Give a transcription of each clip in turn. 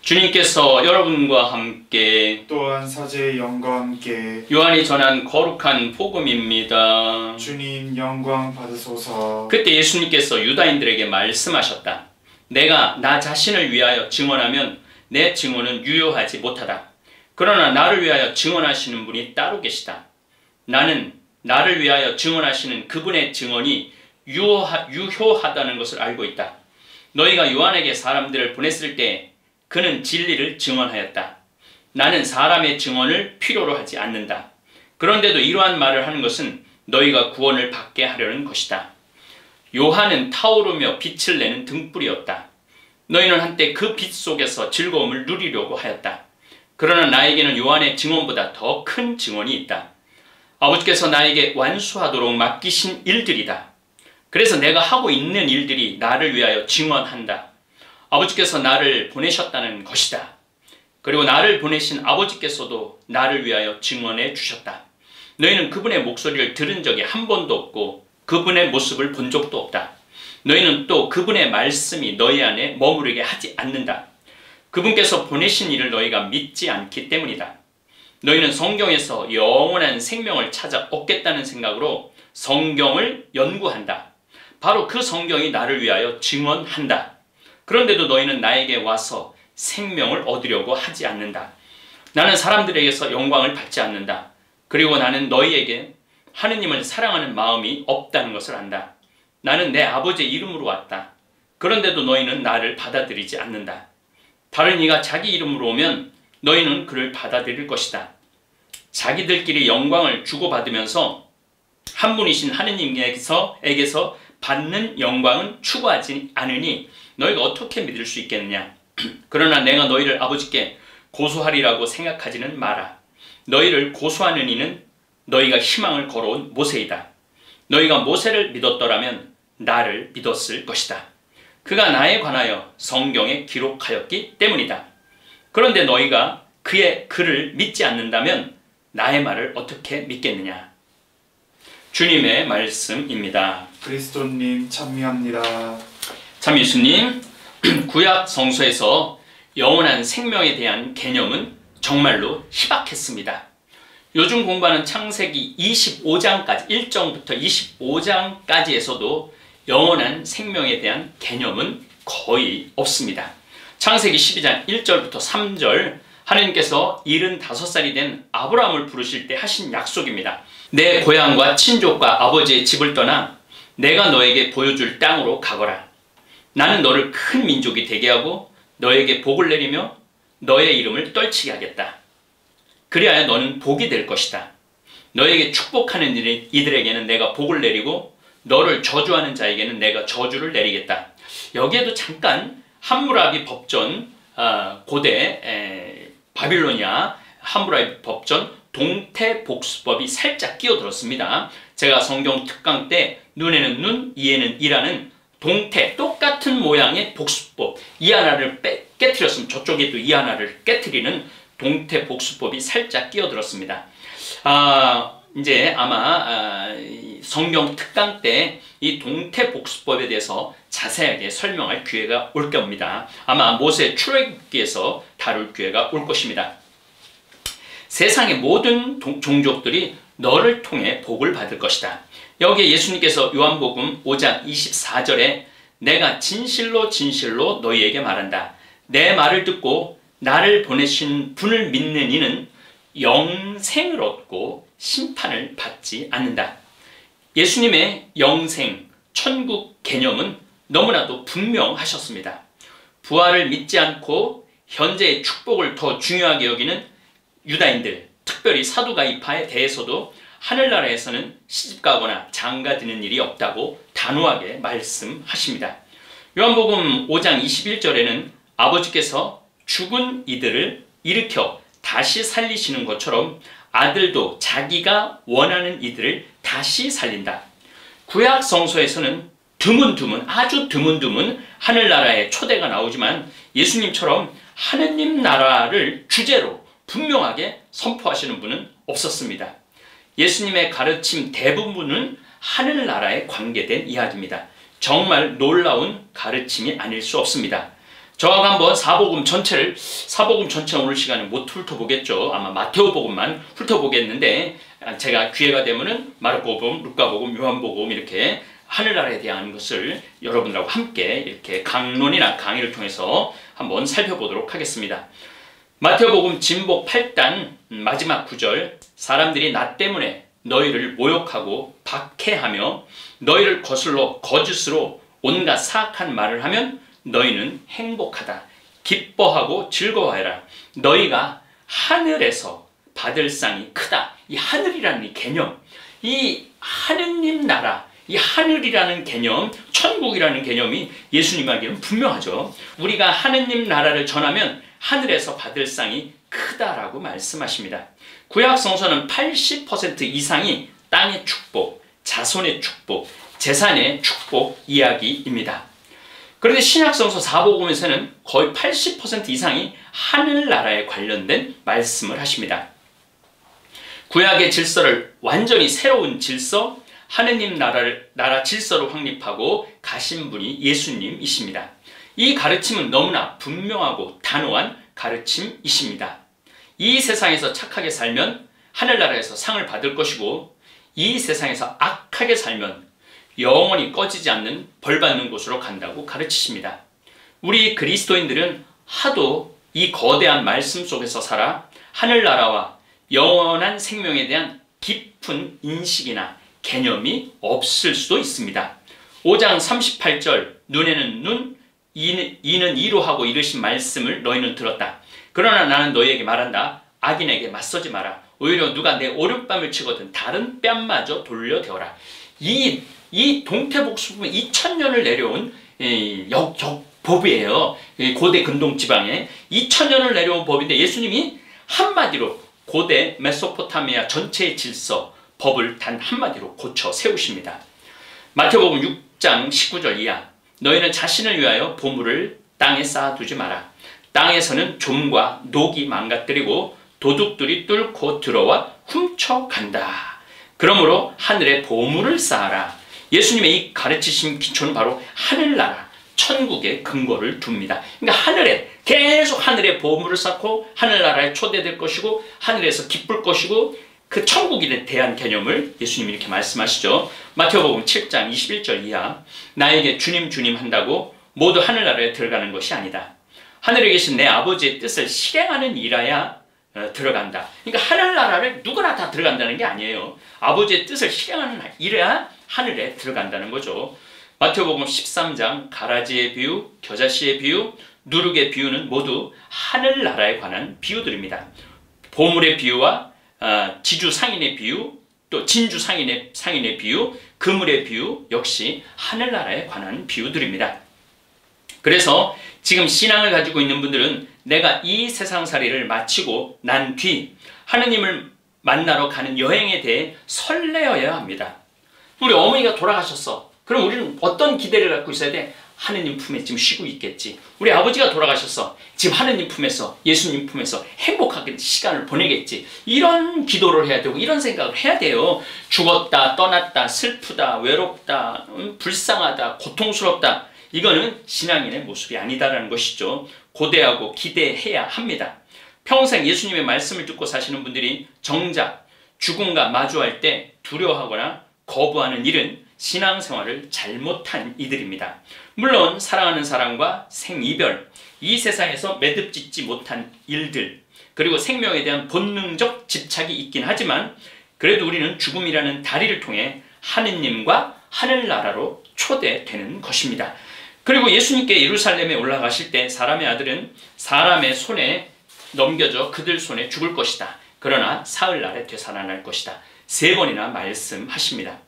주님께서 여러분과 함께 또한 사제의 영광과 함께 요한이 전한 거룩한 복음입니다. 주님 영광 받으소서. 그때 예수님께서 유다인들에게 말씀하셨다. 내가 나 자신을 위하여 증언하면 내 증언은 유효하지 못하다. 그러나 나를 위하여 증언하시는 분이 따로 계시다. 나는 나를 위하여 증언하시는 그분의 증언이 유효하다는 것을 알고 있다. 너희가 요한에게 사람들을 보냈을 때 그는 진리를 증언하였다. 나는 사람의 증언을 필요로 하지 않는다. 그런데도 이러한 말을 하는 것은 너희가 구원을 받게 하려는 것이다. 요한은 타오르며 빛을 내는 등불이었다. 너희는 한때 그 빛 속에서 즐거움을 누리려고 하였다. 그러나 나에게는 요한의 증언보다 더 큰 증언이 있다. 아버지께서 나에게 완수하도록 맡기신 일들이다. 그래서 내가 하고 있는 일들이 나를 위하여 증언한다. 아버지께서 나를 보내셨다는 것이다. 그리고 나를 보내신 아버지께서도 나를 위하여 증언해 주셨다. 너희는 그분의 목소리를 들은 적이 한 번도 없고 그분의 모습을 본 적도 없다. 너희는 또 그분의 말씀이 너희 안에 머무르게 하지 않는다. 그분께서 보내신 일을 너희가 믿지 않기 때문이다. 너희는 성경에서 영원한 생명을 찾아 얻겠다는 생각으로 성경을 연구한다. 바로 그 성경이 나를 위하여 증언한다. 그런데도 너희는 나에게 와서 생명을 얻으려고 하지 않는다. 나는 사람들에게서 영광을 받지 않는다. 그리고 나는 너희에게 하느님을 사랑하는 마음이 없다는 것을 안다. 나는 내 아버지의 이름으로 왔다. 그런데도 너희는 나를 받아들이지 않는다. 다른 이가 자기 이름으로 오면 너희는 그를 받아들일 것이다. 자기들끼리 영광을 주고받으면서 한 분이신 하느님에게서 받는 영광은 추구하지 않으니 너희가 어떻게 믿을 수 있겠느냐. 그러나 내가 너희를 아버지께 고소하리라고 생각하지는 마라. 너희를 고소하는 이는 너희가 희망을 걸어온 모세이다. 너희가 모세를 믿었더라면 나를 믿었을 것이다. 그가 나에 관하여 성경에 기록하였기 때문이다. 그런데 너희가 그의 글을 믿지 않는다면 나의 말을 어떻게 믿겠느냐. 주님의 말씀입니다. 그리스도님 찬미합니다. 참 예수님, 구약 성서에서 영원한 생명에 대한 개념은 정말로 희박했습니다. 요즘 공부하는 창세기 25장까지 1장부터 25장까지에서도 영원한 생명에 대한 개념은 거의 없습니다. 창세기 12장 1절부터 3절 하나님께서 75살이 된 아브라함을 부르실 때 하신 약속입니다. 내 고향과 친족과 아버지의 집을 떠나 내가 너에게 보여줄 땅으로 가거라. 나는 너를 큰 민족이 되게 하고 너에게 복을 내리며 너의 이름을 떨치게 하겠다. 그리하여 너는 복이 될 것이다. 너에게 축복하는 이들에게는 내가 복을 내리고 너를 저주하는 자에게는 내가 저주를 내리겠다. 여기에도 잠깐 함무라비 법전, 고대 바빌로니아 함무라비 법전 동태복수법이 살짝 끼어들었습니다. 제가 성경 특강 때 눈에는 눈, 이에는 이라는 동태, 똑같은 모양의 복수법, 이 하나를 깨트렸으면 저쪽에도 이 하나를 깨트리는 동태 복수법이 살짝 끼어들었습니다. 이제 아마 성경 특강 때 이 동태 복수법에 대해서 자세하게 설명할 기회가 올 겁니다. 아마 모세 출애굽기에서 다룰 기회가 올 것입니다. 세상의 모든 종족들이 너를 통해 복을 받을 것이다. 여기에 예수님께서 요한복음 5장 24절에 내가 진실로 진실로 너희에게 말한다. 내 말을 듣고 나를 보내신 분을 믿는 이는 영생을 얻고 심판을 받지 않는다. 예수님의 영생, 천국 개념은 너무나도 분명하셨습니다. 부활을 믿지 않고 현재의 축복을 더 중요하게 여기는 유다인들, 특별히 사두가이파에 대해서도 하늘나라에서는 시집가거나 장가드는 일이 없다고 단호하게 말씀하십니다. 요한복음 5장 21절에는 아버지께서 죽은 이들을 일으켜 다시 살리시는 것처럼 아들도 자기가 원하는 이들을 다시 살린다. 구약 성서에서는 아주 드문드문 하늘나라의 초대가 나오지만 예수님처럼 하느님 나라를 주제로 분명하게 선포하시는 분은 없었습니다. 예수님의 가르침 대부분은 하늘나라에 관계된 이야기입니다. 정말 놀라운 가르침이 아닐 수 없습니다. 저하고 한번 사복음 전체는 오늘 시간에 못 훑어보겠죠. 아마 마테오복음만 훑어보겠는데, 제가 기회가 되면은 마르코복음, 루카복음, 요한복음 이렇게 하늘나라에 대한 것을 여러분들하고 함께 이렇게 강론이나 강의를 통해서 한번 살펴보도록 하겠습니다. 마테오복음 진복 8단 마지막 9절, 사람들이 나 때문에 너희를 모욕하고 박해하며 너희를 거슬러 거짓으로 온갖 사악한 말을 하면 너희는 행복하다. 기뻐하고 즐거워해라. 너희가 하늘에서 받을 상이 크다. 이 하늘이라는 이 개념, 이 하느님 나라, 이 하늘이라는 개념, 천국이라는 개념이 예수님에게는 분명하죠. 우리가 하느님 나라를 전하면 하늘에서 받을 상이 크다라고 말씀하십니다. 구약 성서는 80% 이상이 땅의 축복, 자손의 축복, 재산의 축복 이야기입니다. 그런데 신약성서 사복음에서는 거의 80% 이상이 하늘나라에 관련된 말씀을 하십니다. 구약의 질서를 완전히 새로운 질서, 하느님 나라 질서로 확립하고 가신 분이 예수님이십니다. 이 가르침은 너무나 분명하고 단호한 가르침이십니다. 이 세상에서 착하게 살면 하늘나라에서 상을 받을 것이고, 이 세상에서 악하게 살면 영원히 꺼지지 않는 벌받는 곳으로 간다고 가르치십니다. 우리 그리스도인들은 하도 이 거대한 말씀 속에서 살아 하늘나라와 영원한 생명에 대한 깊은 인식이나 개념이 없을 수도 있습니다. 5장 38절, 눈에는 눈, 이는 이로 하고 이르신 말씀을 너희는 들었다. 그러나 나는 너희에게 말한다. 악인에게 맞서지 마라. 오히려 누가 내 오른뺨을 치거든 다른 뺨마저 돌려대어라. 이 동태복수품은 2000년을 내려온 법이에요. 고대 근동 지방에 2000년을 내려온 법인데, 예수님이 한마디로 고대 메소포타미아 전체의 질서, 법을 단 한마디로 고쳐 세우십니다. 마태복음 6장 19절 이하, 너희는 자신을 위하여 보물을 땅에 쌓아두지 마라. 땅에서는 좀과 녹이 망가뜨리고 도둑들이 뚫고 들어와 훔쳐간다. 그러므로 하늘에 보물을 쌓아라. 예수님의 이 가르치신 기초는 바로 하늘나라, 천국에 근거를 둡니다. 그러니까 하늘에, 계속 하늘에 보물을 쌓고 하늘나라에 초대될 것이고 하늘에서 기쁠 것이고, 그 천국에 대한 개념을 예수님이 이렇게 말씀하시죠. 마태복음 7장 21절 이하, 나에게 주님 주님 한다고 모두 하늘나라에 들어가는 것이 아니다. 하늘에 계신 내 아버지의 뜻을 실행하는 이라야 들어간다. 그러니까 하늘나라를 누구나 다 들어간다는 게 아니에요. 아버지의 뜻을 실행하는 이래야 하늘에 들어간다는 거죠. 마태복음 13장 가라지의 비유, 겨자씨의 비유, 누룩의 비유는 모두 하늘나라에 관한 비유들입니다. 보물의 비유와 지주 상인의 비유, 또 진주 상인의 비유, 그물의 비유 역시 하늘나라에 관한 비유들입니다. 그래서 지금 신앙을 가지고 있는 분들은 내가 이 세상살이를 마치고 난 뒤 하느님을 만나러 가는 여행에 대해 설레어야 합니다. 우리 어머니가 돌아가셨어. 그럼 우리는 어떤 기대를 갖고 있어야 돼? 하느님 품에 지금 쉬고 있겠지. 우리 아버지가 돌아가셨어. 지금 하느님 품에서, 예수님 품에서 행복하게 시간을 보내겠지. 이런 기도를 해야 되고 이런 생각을 해야 돼요. 죽었다, 떠났다, 슬프다, 외롭다, 불쌍하다, 고통스럽다. 이거는 신앙인의 모습이 아니다라는 것이죠. 고대하고 기대해야 합니다. 평생 예수님의 말씀을 듣고 사시는 분들이 정작 죽음과 마주할 때 두려워하거나 거부하는 일은 신앙생활을 잘못한 이들입니다. 물론 사랑하는 사람과 생이별, 이 세상에서 매듭짓지 못한 일들, 그리고 생명에 대한 본능적 집착이 있긴 하지만 그래도 우리는 죽음이라는 다리를 통해 하느님과 하늘나라로 초대되는 것입니다. 그리고 예수님께 예루살렘에 올라가실 때 사람의 아들은 사람의 손에 넘겨져 그들 손에 죽을 것이다. 그러나 사흘날에 되살아날 것이다. 3번이나 말씀하십니다.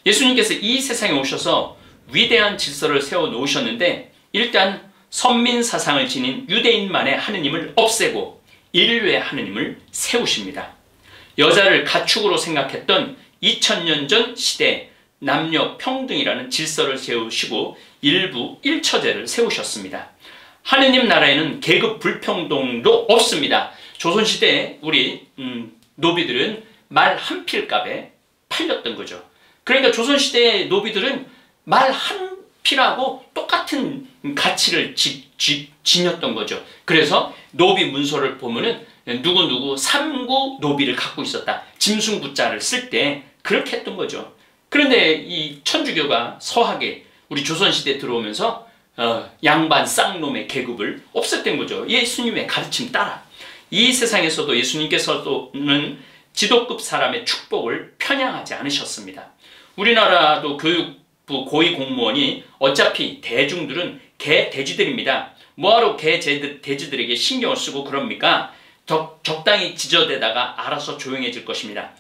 예수님께서 이 세상에 오셔서 위대한 질서를 세워놓으셨는데, 일단 선민사상을 지닌 유대인만의 하느님을 없애고 인류의 하느님을 세우십니다. 여자를 가축으로 생각했던 2000년 전 시대에 남녀 평등이라는 질서를 세우시고 일부 일처제를 세우셨습니다. 하느님 나라에는 계급 불평등도 없습니다. 조선시대에 우리 노비들은 말 한 필값에 팔렸던 거죠. 그러니까 조선시대의 노비들은 말 한 필하고 똑같은 가치를 지녔던 거죠. 그래서 노비 문서를 보면은 누구누구 삼구 노비를 갖고 있었다. 짐승구자를 쓸 때 그렇게 했던 거죠. 그런데 이 천주교가 서학에 우리 조선시대에 들어오면서 양반 쌍놈의 계급을 없앴던 거죠. 예수님의 가르침 따라. 이 세상에서도 예수님께서는 지도급 사람의 축복을 편향하지 않으셨습니다. 우리나라도 교육부 고위 공무원이 어차피 대중들은 개돼지들입니다. 뭐하러 개돼지들에게 신경을 쓰고 그럽니까? 적당히 지저대다가 알아서 조용해질 것입니다.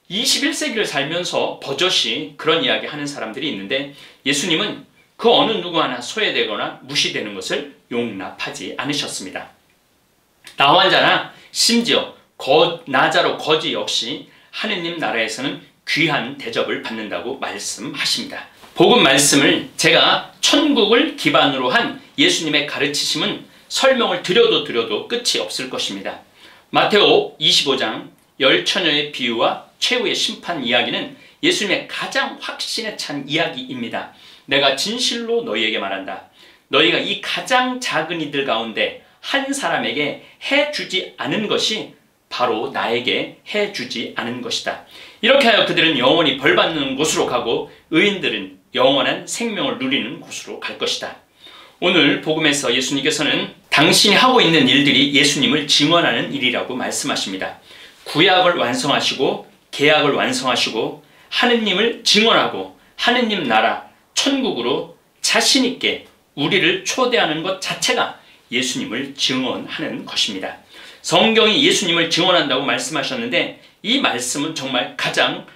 21세기를 살면서 버젓이 그런 이야기 하는 사람들이 있는데 예수님은 그 어느 누구 하나 소외되거나 무시되는 것을 용납하지 않으셨습니다. 나 환자나 심지어 나자로 거지 역시 하느님 나라에서는 귀한 대접을 받는다고 말씀하십니다. 복음 말씀을 제가 천국을 기반으로 한 예수님의 가르치심은 설명을 드려도 끝이 없을 것입니다. 마테오 25장 열처녀의 비유와 최후의 심판 이야기는 예수님의 가장 확신에 찬 이야기입니다. 내가 진실로 너희에게 말한다. 너희가 이 가장 작은 이들 가운데 한 사람에게 해주지 않은 것이 바로 나에게 해주지 않은 것이다. 이렇게 하여 그들은 영원히 벌받는 곳으로 가고 의인들은 영원한 생명을 누리는 곳으로 갈 것이다. 오늘 복음에서 예수님께서는 당신이 하고 있는 일들이 예수님을 증언하는 일이라고 말씀하십니다. 구약을 완성하시고 계약을 완성하시고 하느님을 증언하고 하느님 나라 천국으로 자신 있게 우리를 초대하는 것 자체가 예수님을 증언하는 것입니다. 성경이 예수님을 증언한다고 말씀하셨는데 이 말씀은 정말 가장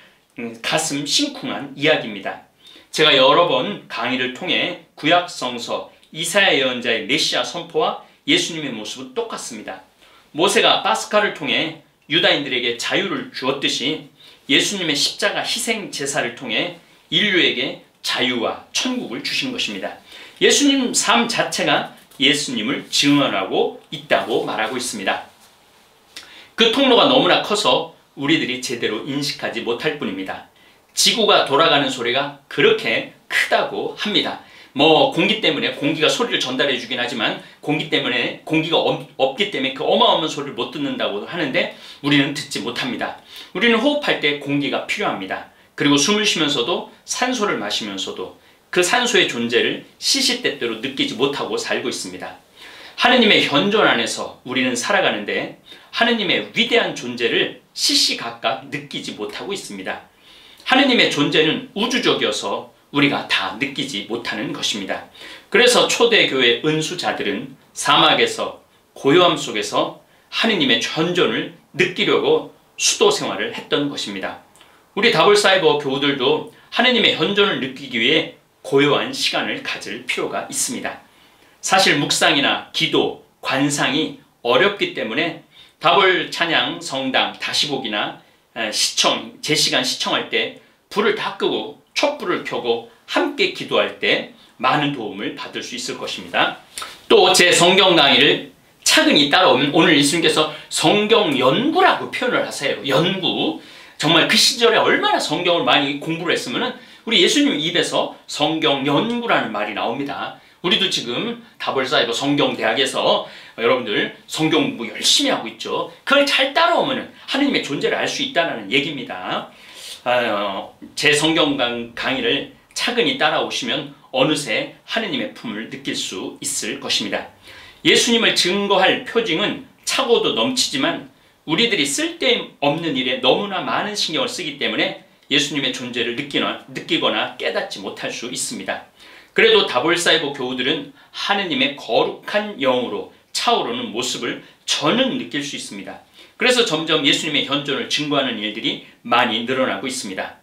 가슴 심쿵한 이야기입니다. 제가 여러 번 강의를 통해 구약성서 이사야 예언자의 메시아 선포와 예수님의 모습은 똑같습니다. 모세가 파스카를 통해 유다인들에게 자유를 주었듯이 예수님의 십자가 희생 제사를 통해 인류에게 자유와 천국을 주신 것입니다. 예수님 삶 자체가 예수님을 증언하고 있다고 말하고 있습니다. 그 통로가 너무나 커서 우리들이 제대로 인식하지 못할 뿐입니다. 지구가 돌아가는 소리가 그렇게 크다고 합니다. 공기 때문에 공기가 소리를 전달해 주긴 하지만 공기가 없기 때문에 그 어마어마한 소리를 못 듣는다고 하는데 우리는 듣지 못합니다. 우리는 호흡할 때 공기가 필요합니다. 그리고 숨을 쉬면서도 산소를 마시면서도 그 산소의 존재를 시시때때로 느끼지 못하고 살고 있습니다. 하느님의 현존 안에서 우리는 살아가는데 하느님의 위대한 존재를 시시각각 느끼지 못하고 있습니다. 하느님의 존재는 우주적이어서 우리가 다 느끼지 못하는 것입니다. 그래서 초대교회 은수자들은 사막에서 고요함 속에서 하느님의 현존을 느끼려고 수도 생활을 했던 것입니다. 우리 다볼사이버 교우들도 하느님의 현존을 느끼기 위해 고요한 시간을 가질 필요가 있습니다. 사실 묵상이나 기도, 관상이 어렵기 때문에 다볼 찬양, 성당, 다시 보기나 제 시간 시청할 때 불을 다 끄고 촛불을 켜고 함께 기도할 때 많은 도움을 받을 수 있을 것입니다. 또 제 성경 강의를 차근히 따라오면 오늘 예수님께서 성경 연구라고 표현을 하세요. 연구. 정말 그 시절에 얼마나 성경을 많이 공부를 했으면 우리 예수님 입에서 성경 연구라는 말이 나옵니다. 우리도 지금 다볼사이버 성경대학에서 여러분들 성경 공부 열심히 하고 있죠. 그걸 잘 따라오면 하느님의 존재를 알 수 있다는 얘기입니다. 제 성경 강의를 차근히 따라오시면 어느새 하느님의 품을 느낄 수 있을 것입니다. 예수님을 증거할 표징은 차고도 넘치지만 우리들이 쓸데없는 일에 너무나 많은 신경을 쓰기 때문에 예수님의 존재를 느끼거나 깨닫지 못할 수 있습니다. 그래도 다볼사이버 교우들은 하느님의 거룩한 영으로 차오르는 모습을 저는 느낄 수 있습니다. 그래서 점점 예수님의 현존을 증거하는 일들이 많이 늘어나고 있습니다.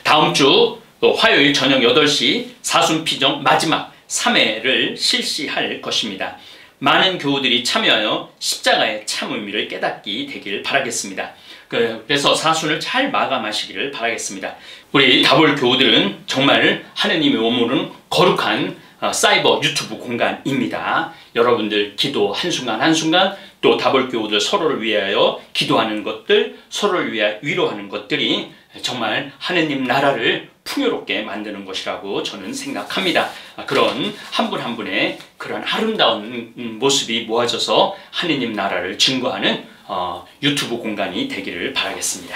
다음 주 화요일 저녁 8시 사순피정 마지막 3회를 실시할 것입니다. 많은 교우들이 참여하여 십자가의 참 의미를 깨닫게 되길 바라겠습니다. 그래서 사순을 잘 마감하시기를 바라겠습니다. 우리 다볼 교우들은 정말 하느님의 오물은 거룩한 사이버 유튜브 공간입니다. 여러분들 기도 한순간 한순간 또 다볼 교우들 서로를 위하여 기도하는 것들, 서로를 위하여 위로하는 것들이 정말 하느님 나라를 풍요롭게 만드는 것이라고 저는 생각합니다. 그런 한 분 한 분의 그런 아름다운 모습이 모아져서 하느님 나라를 증거하는 유튜브 공간이 되기를 바라겠습니다.